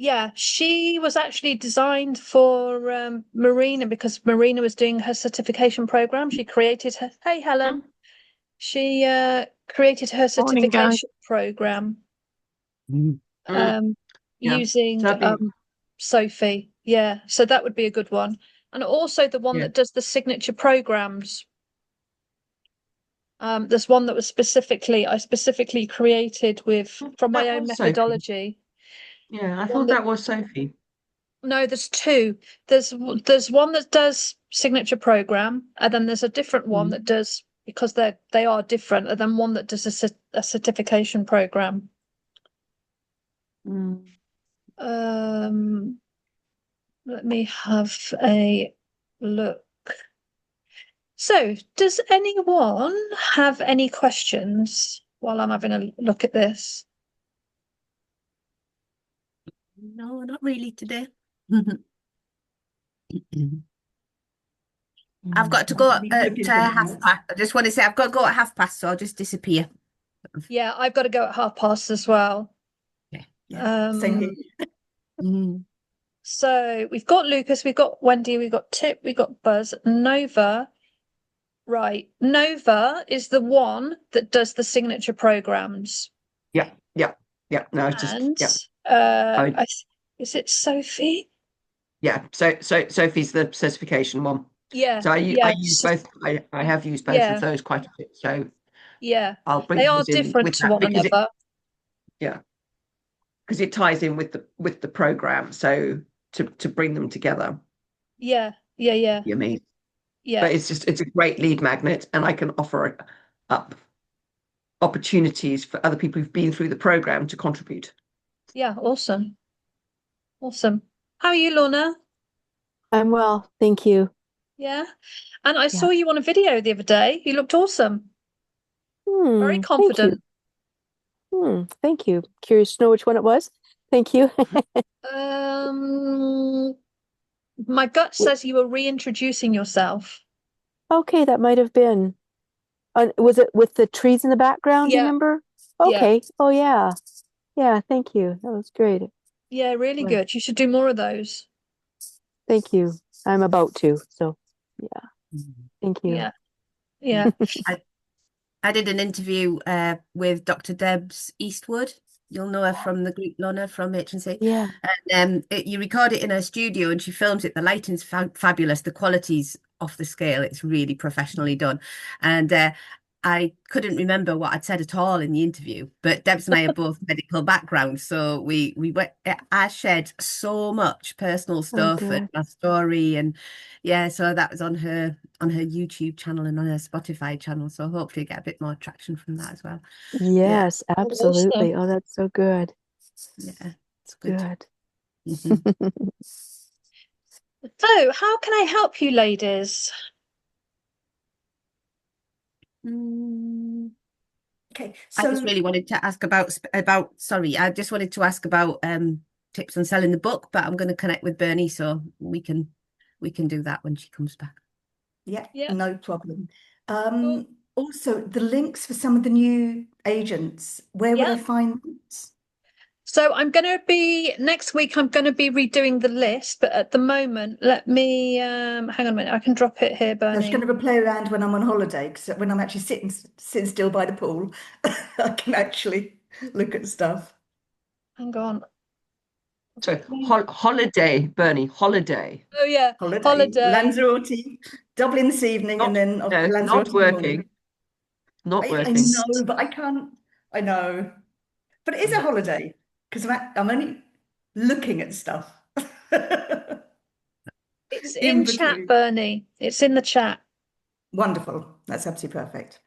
Yeah, she was actually designed for Marina because Marina was doing her certification program. She created her, hey Helen, she created her Morning, guys. certification program Mm. um, Yeah, using so that'd be Sophie. Yeah, so that would be a good one. And also the one yeah. that does the signature programs. There's one that was I specifically created with from my That own was Sophie. methodology. Yeah, I One thought that that was Sophie. No, there's two. There's one that does signature program, and then there's a different one that Mm. does because they are different, and then one that does a certification program. Mm. Um, Let me have a look. So, does anyone have any questions while I'm having a look at this? No, not really today. I've got to go at Looking for half notes. past. I just want to say I've got to go at 1:30, so I'll just disappear. Yeah, I've got to go at past as well. Yeah, same here. Mm. So we've got Lucas, we've got Wendy, we've got Tip, we've got Buzz, Nova. Right. Nova is the one that does the signature programs. Yeah, yeah, yeah. No, it's just And yeah. I is it Sophie? yeah. So Sophie's the certification one. Yeah, So I yeah, use both. I have used both of yeah, those quite a bit. So yeah. I'll bring They are those in different with to that one because another. yeah, because it ties in with the program. So to bring them together, Yeah, yeah, yeah, you mean? yeah, But it's a great lead magnet, and I can offer up opportunities for other people who've been through the program to contribute. yeah. Awesome. Awesome. How are you, Lorna? I'm well, thank you. Yeah. And I Yeah. saw you on a video the other day. You looked awesome. Very Thank you. confident. Thank you. Curious to know which one it was. Thank you. Um, my gut says you were reintroducing yourself. Okay, that might have been. Was it with the trees in the background, do you Yeah, remember? yeah, Okay. Oh yeah. Yeah, thank you. That was great. yeah, really Right. good. You should do more of those. Thank you. I'm about to, so yeah. Thank you. Yeah, yeah. I did an interview with Dr. Debs Eastwood. You'll know her from the group Lorna from HNC. Yeah. And you record it in her studio and she films it. The lighting's fabulous. The quality's off the scale. It's really professionally done. And I couldn't remember what I'd said at all in the interview, but Debs and I are both medical backgrounds. So we went, I shared so much personal Oh, stuff and good. my story. And yeah, so that was on her YouTube channel and on her Spotify channel. So hopefully get a bit more traction from that as well. Yeah, Yes, absolutely. Oh, that's so good. yeah, it's good. Good. Mhm. So, how can I help you, ladies? Okay, I just so really wanted to ask sorry, I just wanted to ask about tips on selling the book, but I'm going to connect with Bernie so we can do that when she comes back. yeah, Yeah. no problem. Cool. Also, the links for some of the new agents, where would Yeah. I find those? So next week I'm going to be redoing the list, but at the moment, let me hang on a minute. I can drop it here, I was Bernie. going to play around when I'm on holiday, because when I'm actually sitting still by the pool, I can actually look at stuff. Hang on. So holiday, Bernie, holiday. Oh yeah, Holiday, holiday. Lanzarote, Dublin this evening, and Not then off to no, Lanzarote not in the morning. working. Not I working. know, but I can't. I know, but it is a holiday because I'm only looking at stuff It's in in chat, between. Bernie. It's in the chat. Wonderful. That's absolutely perfect.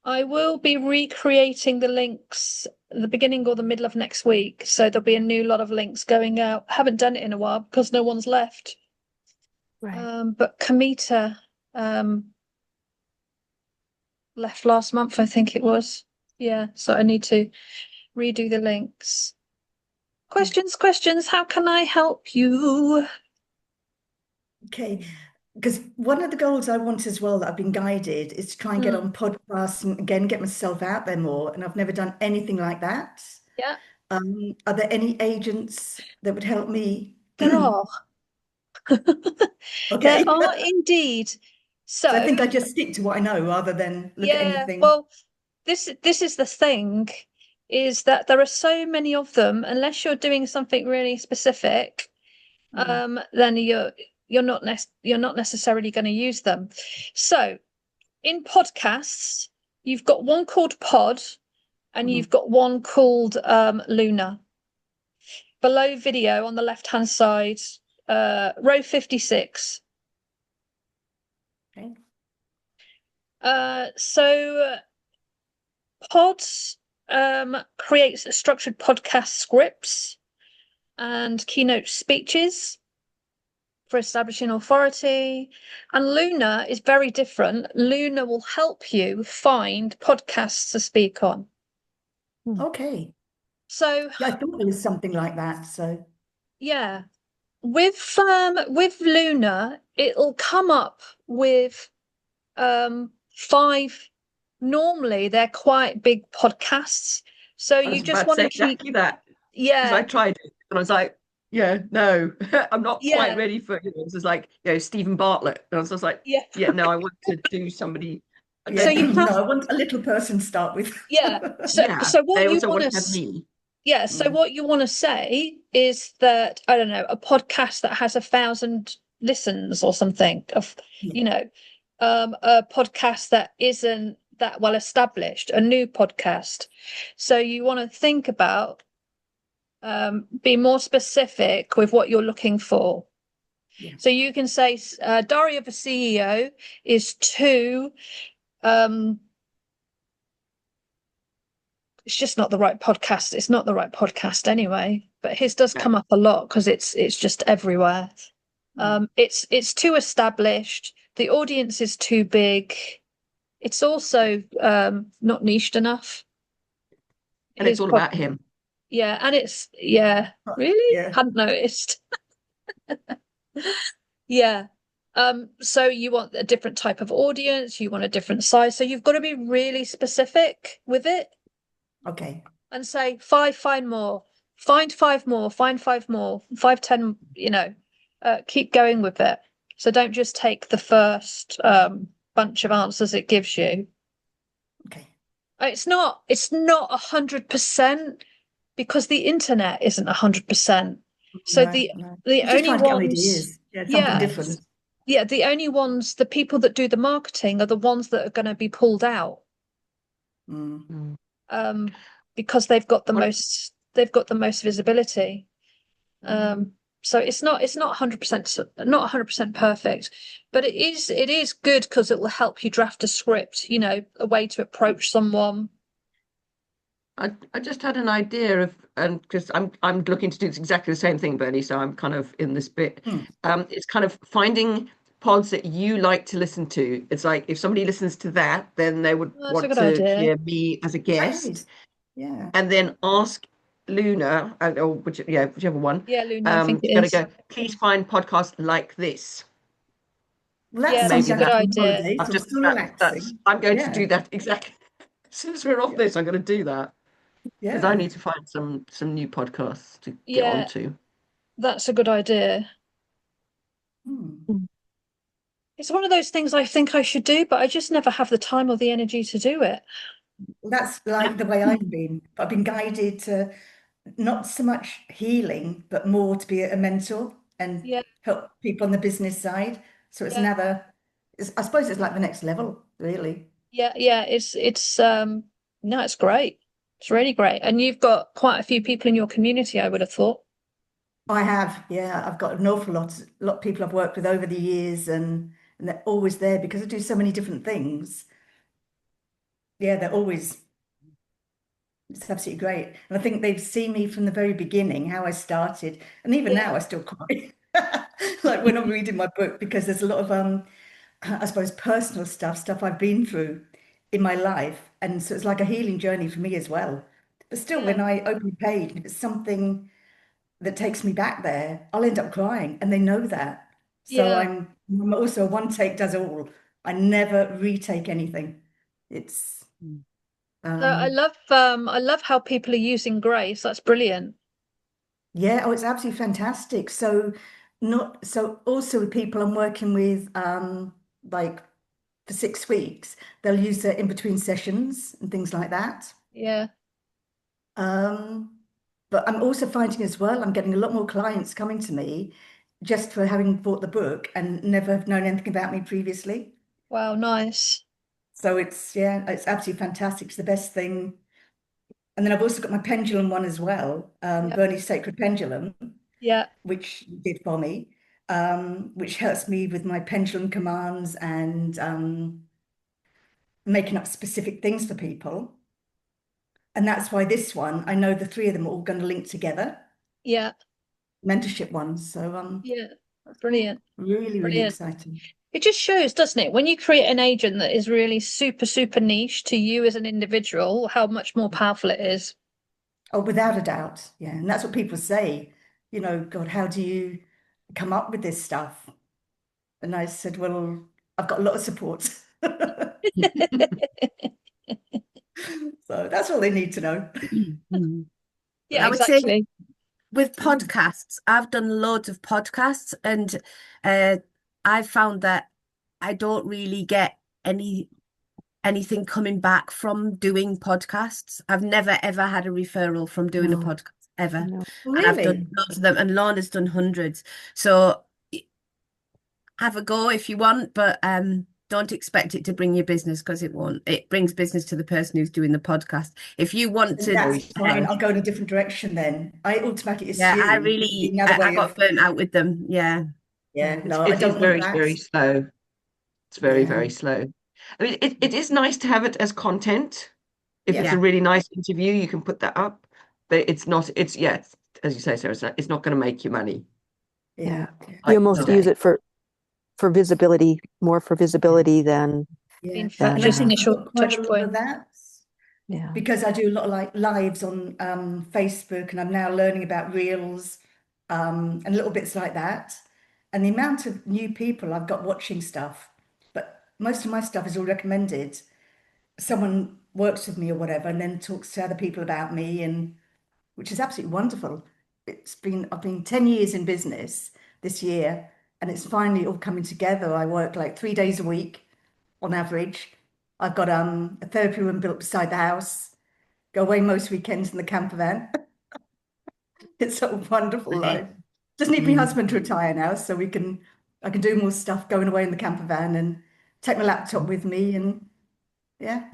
I will be recreating the links at the beginning or the middle of next week, so there'll be a new lot of links going out. Haven't done it in a while because no one's left. Right. But Kamita left last month, I think it was. Yeah, so I need to redo the links. Questions. How can I help you? Okay. Because one of the goals I want as well that I've been guided is to try and get on podcasts and again get myself out there more. And I've never done anything like that. Yeah. Are there any agents that would help me? There are. Okay. There are indeed. So I So, think I just stick to what I know rather than look at yeah, anything. well, this is the thing, is that there are so many of them, unless you're doing something really specific, then you're not necessarily going to use them. So in podcasts, you've got one called Pod and Mhm. you've got one called Luna. Below video on the left hand side, row 56. Okay. So Pods creates structured podcast scripts and keynote speeches for establishing authority. And Luna is very different. Luna will help you find podcasts to speak on. Okay. So Yeah, I thought there was something like that. So yeah, with Luna, it'll come up with 5. Normally they're quite big podcasts. So I you was just about to want say to keep, exactly that because I yeah, tried it and I was like, yeah, no, I'm not quite yeah, ready for it. This is like, Stephen Bartlett. And I was just like, yeah. yeah, no, I want to do somebody. So yeah, you no, have, I want a little person to start with. yeah. Yeah, So what they you also want want to have to, me. yeah. So Mm. what you want to say is that, I don't know, a podcast that has 1,000 listens or something of, Yeah. you know, a podcast that isn't that well established, a new podcast. So you want to think about, be more specific with what you're looking for. Yeah. So you can say, Diary of a CEO is too, it's just not the right podcast. It's not the right podcast anyway. But his does come up a lot because it's just everywhere. It's too established. The audience is too big. It's also not niched enough. And it's all about him. Yeah, and it's really? Yeah. Hadn't noticed. Yeah. So you want a different type of audience, you want a different size. So you've got to be really specific with it Okay. and say 5, find more, find 5 more, find 5 more, 5, 10, keep going with it. So don't just take the first bunch of answers it gives you. Okay. It's not 100% because the internet isn't 100%. So No, no. the I'm just only trying to get ones, ideas. Yeah, something yeah, different. yeah, the only ones, the people that do the marketing are the ones that are going to be pulled out, Mm. because they've got the What- most visibility. So it's not 100%, not 100% perfect, but it is good because it will help you draft a script, a way to approach someone. I just had an idea of, and because I'm looking to do exactly the same thing, Bernie, so I'm kind of in this bit. It's kind of finding pods that you like to listen to. It's like if somebody listens to that, then they would That's a want good to idea. hear me as a guest, Great. Yeah. and then ask Luna, or whichever one. Yeah, Luna, I think it Gotta is. go. Please find podcasts like this. Well, that Yeah, sounds that's a Maybe good like I'm on idea. holiday, I've so I'm just still that's relaxing. I'm going to Yeah. do that exactly. As soon as we're off Yeah. this, I'm going to do that because I Yeah. need to find some new podcasts to get Yeah, onto. that's a good idea. Hmm. It's one of those things I think I should do, but I just never have the time or the energy to do it. Well, that's like the way I've been. I've been guided to not so much healing, but more to be a mentor and Yeah, help people on the business side. So it's yeah, never, I suppose it's like the next level, really. yeah. It's no, it's great. It's really great. And you've got quite a few people in your community, I would have thought. I have, yeah, I've got an awful lot of people I've worked with over the years, and they're always there because I do so many different things. Yeah, they're always, it's absolutely great. And I think they've seen me from the very beginning, how I started, and even Yeah, now I still cry. Like when I'm reading my book, because there's a lot of I suppose personal stuff I've been through in my life, and so it's like a healing journey for me as well. But still, yeah, when I open the page, and if it's something that takes me back there, I'll end up crying, and they know that. So yeah. I'm also a one take does all. I never retake anything. It's I love how people are using Grace. That's brilliant. Yeah, oh, it's absolutely fantastic. So not so also with people I'm working with, like for 6 weeks, they'll use it in between sessions and things like that. Yeah. But I'm also finding as well, I'm getting a lot more clients coming to me just for having bought the book and never have known anything about me previously. Wow, nice. So yeah, it's absolutely fantastic. It's the best thing. And then I've also got my pendulum one as well, Yeah. Bernie's Sacred Pendulum, Yeah. which you did for me, which helps me with my pendulum commands and making up specific things for people. And that's why this one, I know the three of them are all going to link together, Yeah. mentorship ones. So Yeah. Brilliant. really, really Brilliant. exciting. It just shows, doesn't it, when you create an agent that is really super, super niche to you as an individual, how much more powerful it is. Oh, without a doubt. Yeah. And that's what people say, God, how do you come up with this stuff? And I said, well, I've got a lot of support. So that's all they need to know. Yeah, I would say exactly. with podcasts, I've done loads of podcasts, and I've found that I don't really get anything coming back from doing podcasts. I've never ever had a referral from doing a No. podcast ever. No. And I've Really? done loads of them, and Lorna's done hundreds. So have a go if you want, but don't expect it to bring you business, because it won't. It brings business to the person who's doing the podcast. If you want to, That's fine. I'll go in a different direction then. I automatically yeah, I assume really, another way I got of, burnt out with them. Yeah. yeah, no, I It is don't want very, that. very slow. It's very, Yeah. very slow. I mean, it is nice to have it as content. If it's Yeah. a really nice interview, you can put that up. But it's not, yeah, as you say, Sarah, it's not going to make you money. Yeah. You almost Okay. use it for visibility, more for visibility than Yeah. Being Yeah. just And initial I've got quite touch a lot point. of that yeah. because I do a lot of like lives on Facebook, and I'm now learning about reels and little bits like that. And the amount of new people I've got watching stuff, but most of my stuff is all recommended. Someone works with me or whatever, and then talks to other people about me, and which is absolutely wonderful. I've been 10 years in business this year, and it's finally all coming together. I work like 3 days a week on average. I've got a therapy room built beside the house, go away most weekends in the camper van. It's a wonderful life. Just need my husband to retire now so I can do more stuff going away in the camper van and take my laptop with me, and yeah.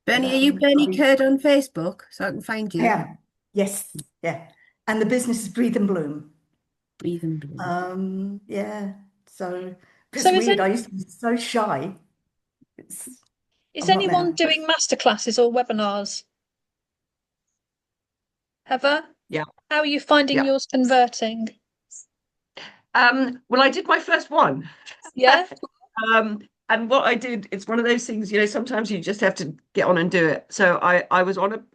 Bernie, are you Bernie Curd on Facebook so I can find you? Yeah. Yes. Yeah. And the business is Breathe and Bloom. Breathe and Bloom. Yeah. So it's So is weird. I used to be so shy. Is I'm not anyone now. doing masterclasses or webinars? Heather? Yeah. How are you finding Yeah. yours converting? Well, I did my first one. Yeah. And what I did, it's one of those things, sometimes you just have to get on and do it. So I was on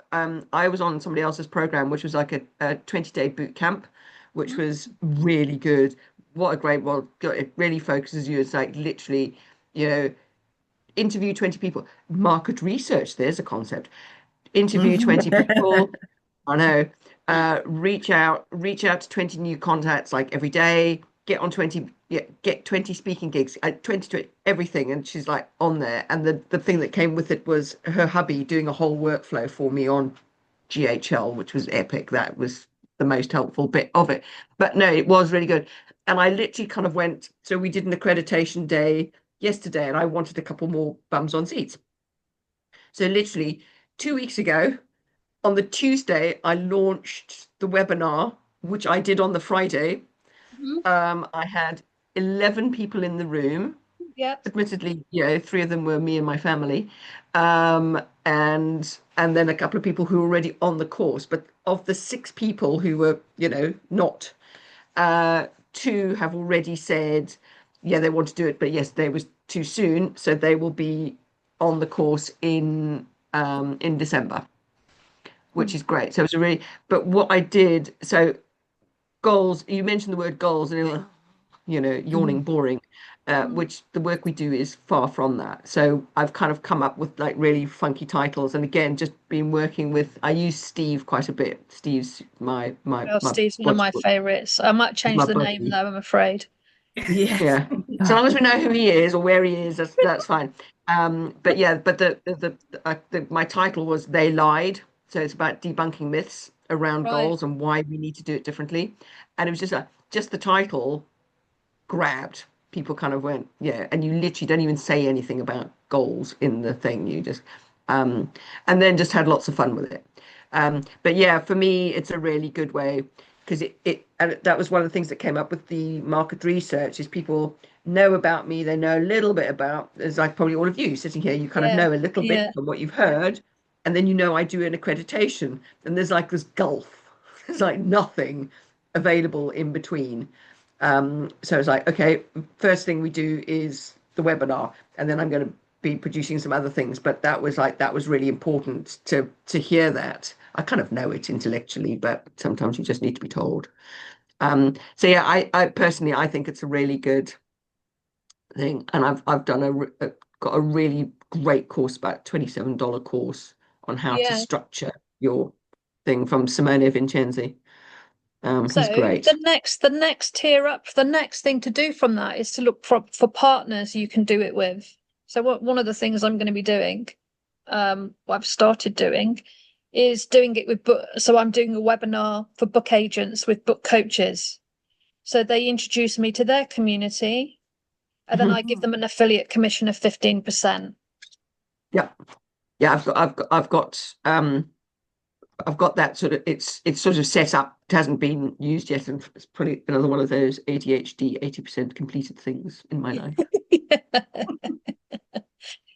somebody else's program, which was like a 20-day boot camp, which was really good. What a great one. It really focuses you. It's like literally, interview 20 people. Market research, there's a concept. Interview 20 people. I know. Reach out to 20 new contacts like every day. Get 20 speaking gigs, 20 everything. And she's like on there. And the thing that came with it was her hubby doing a whole workflow for me on GHL, which was epic. That was the most helpful bit of it. But no, it was really good. And I literally kind of went, so we did an accreditation day yesterday, and I wanted a couple more bums on seats. So literally 2 weeks ago, on the Tuesday, I launched the webinar, which I did on the Friday. I had 11 people in the room. Yeah. Admittedly, 3 of them were me and my family, and then a couple of people who were already on the course. But of the 6 people who were, not, 2 have already said, yeah, they want to do it, but yesterday was too soon, so they will be on the course in December, which is great. So it was but what I did, so goals, you mentioned the word goals, and yawning, boring. which the work we do is far from that. So I've kind of come up with like really funky titles, and again, just been working with. I use Steve quite a bit. Steve's my Oh, Steve's one of my what's- favourites. I might change my the name buddy. though, I'm afraid. Yes. Yeah, so long as we know who he is or where he is, that's fine. But yeah, but my title was They Lied, so it's about debunking myths around Right. goals and why we need to do it differently. And it was just the title grabbed. People kind of went, yeah, and you literally don't even say anything about goals in the thing. You just and then just had lots of fun with it. But yeah, for me, it's a really good way because and that was one of the things that came up with the market research is people know about me, they know a little bit about, as like probably all of you sitting here, you kind of Yeah, know a little yeah. bit from what you've heard, and then you know I do an accreditation, and there's like this gulf, there's like nothing available in between. So it's like, okay, first thing we do is the webinar, and then I'm going to be producing some other things. But that was really important to hear that. I kind of know it intellectually, but sometimes you just need to be told. So yeah, I personally I think it's a really good thing, and I've done got a really great course, about $27 course on how to Yeah. structure your thing from Simone Vincenzi. So He's great. the next tier up, the next thing to do from that is to look for partners you can do it with. So one of the things I'm going to be doing, what I've started doing, is doing it with book. So I'm doing a webinar for book agents with book coaches. So they introduce me to their community, and then I give them an affiliate commission of 15%. Yeah, yeah. I've got that sort of. It's sort of set up. It hasn't been used yet, and it's probably another one of those ADHD 80% completed things in my life.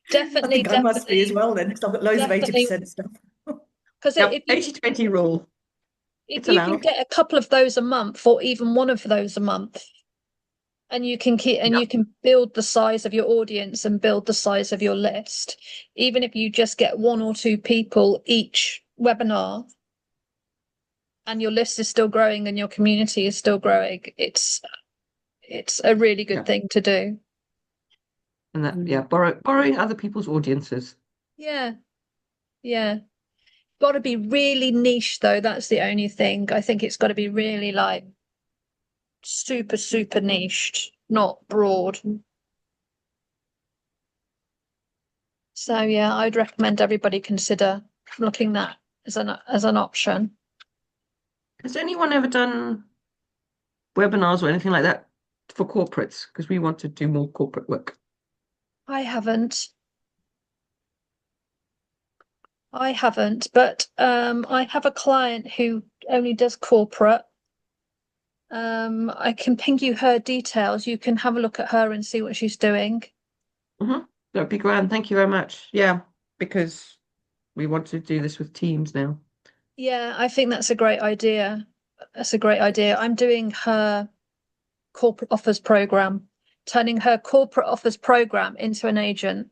Definitely, I think I must be as definitely, well then, because I've got loads of definitely. 80% stuff. Because Yep, if you 80-20 rule. if It's you can allowed. get a couple of those a month, or even one of those a month, and you can keep and Yep. you can build the size of your audience and build the size of your list, even if you just get 1 or 2 people each webinar, and your list is still growing and your community is still growing, it's a really good Yeah. thing to do. And that, yeah, borrowing other people's audiences. Yeah, yeah. Got to be really niche though. That's the only thing. I think it's got to be really like super, super niched, not broad. So yeah, I'd recommend everybody consider looking that as an option. Has anyone ever done webinars or anything like that for corporates? Because we want to do more corporate work. I haven't, but I have a client who only does corporate. I can ping you her details. You can have a look at her and see what she's doing. That'd be grand. Thank you very much. Yeah, because we want to do this with teams now. Yeah, I think that's a great idea. That's a great idea. I'm doing her corporate offers program, turning her corporate offers program into an agent.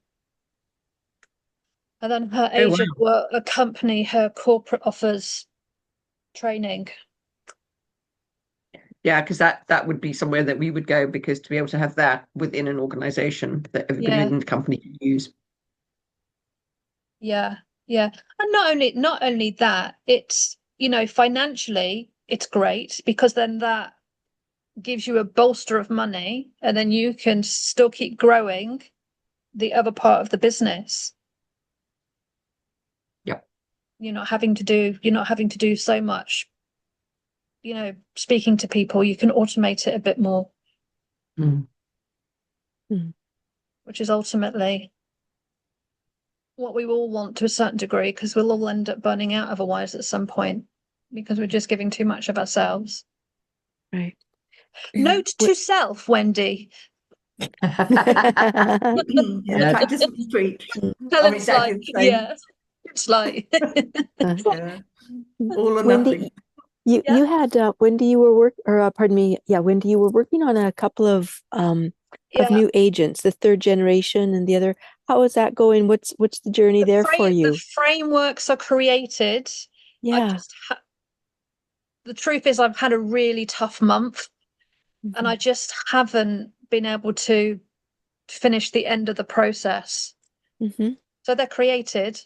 And then her Oh, wow. agent will accompany her corporate offers training. Yeah, because that would be somewhere that we would go, because to be able to have that within an organization that everybody Yeah. within the company can use. Yeah, yeah. And not only that, it's, financially it's great, because then that gives you a bolster of money, and then you can still keep growing the other part of the business. Yep. You're not having to do so much, speaking to people. You can automate it a bit more. Mm. Which is ultimately what we all want to a certain degree, because we'll all end up burning out otherwise at some point, because we're just giving too much of ourselves. Right. Note to self, Wendy. Yeah, Yeah. practice what you preach. Tell I'm it's exactly like, the same. yeah, it's like, Yeah. All or Wendy, nothing. you Yeah. had Wendy, you were pardon me, yeah, Wendy, you were working on a couple of yeah. new agents, the 3rd generation and the other. How is that going? What's the journey there for you? The frameworks are created. Yeah. The truth is, I've had a really tough month, and I just haven't been able to finished the end of the process. Hmm. So they're created.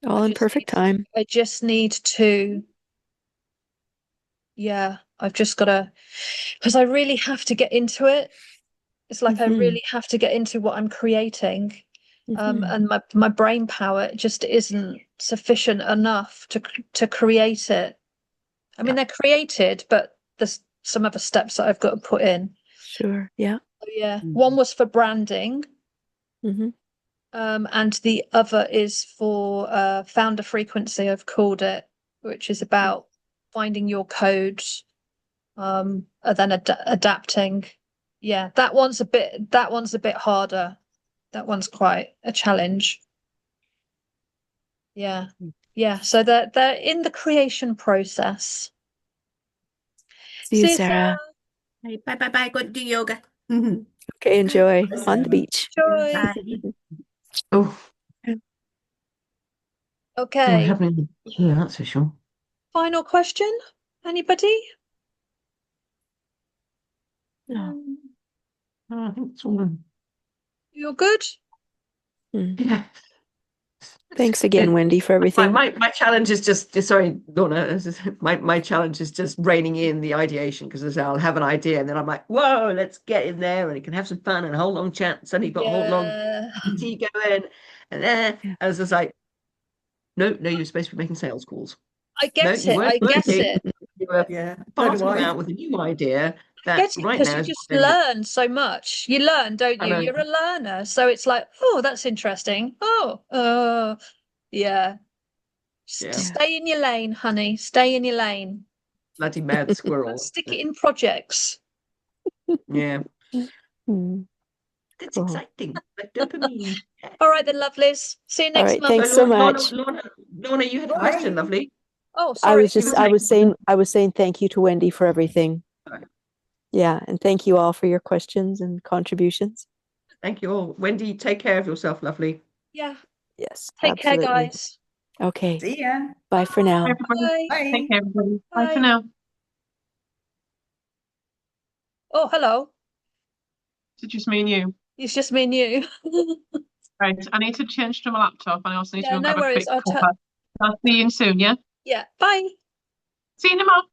All I in just perfect need- time. I just need to, yeah, I've just got to, because I really have to get into it. It's like I Mhm. really have to get into what I'm creating. Mhm. And my brain power just isn't sufficient enough to create it. I mean, they're created, but there's some other steps that I've got to put in. Sure. Yeah. So, yeah, one was for branding, Hmm. and the other is for founder frequency, I've called it, which is about finding your codes, and then adapting. Yeah, that one's a bit harder. That one's quite a challenge. Yeah. Yeah. So they're in the creation process. See you, Sarah. Right, bye bye bye. Go and do yoga. Okay, enjoy Bye, on the Sarah. beach. Joy. Bye. Oh, we're Okay. having yeah, that's for sure. Final question? Anybody? No. I think it's all. You're good? Yeah. Thanks again, Wendy, for everything. My challenge is just sorry, Lorna. My challenge is just reining in the ideation, because I'll have an idea and then I'm like, whoa, let's get in there and it can have some fun and a whole long chat. And suddenly you've got a whole long Yeah. tea going, and then Yeah. I was just like, no, you're supposed to be making sales calls. I get you it. weren't I get working. it. You were Yeah, so do farting I. about with a new idea I that get it right because now you is just not going learn so much. You learn, don't I you? know. You're a learner. So it's like, oh, that's interesting. Oh, yeah. Just Yeah. stay in your lane, honey. Stay in your lane. bloody mad squirrel. Stick it in projects. Yeah, Hmm. that's Cool. exciting. Like dopamine. All right, then, lovelies. See you All next right, month. thanks so much. Lorna, you had a question, Bye. lovely. Oh, I sorry. was saying thank you to Wendy for everything. Alright. Yeah, and thank you all for your questions and contributions. Thank you all. Wendy, take care of yourself, lovely. Yeah. Yes, Take care, absolutely. guys. Okay, See ya. bye for now. Bye, everybody. Bye. Bye. Take care, everybody. Bye Bye. for now. Oh, hello. It's just me and you. It's just me and you. Right. I need to change to my laptop and I also need to Yeah, go no grab a worries. quick cuppa. I'll see you soon, yeah? Yeah. Bye. See you in a moment.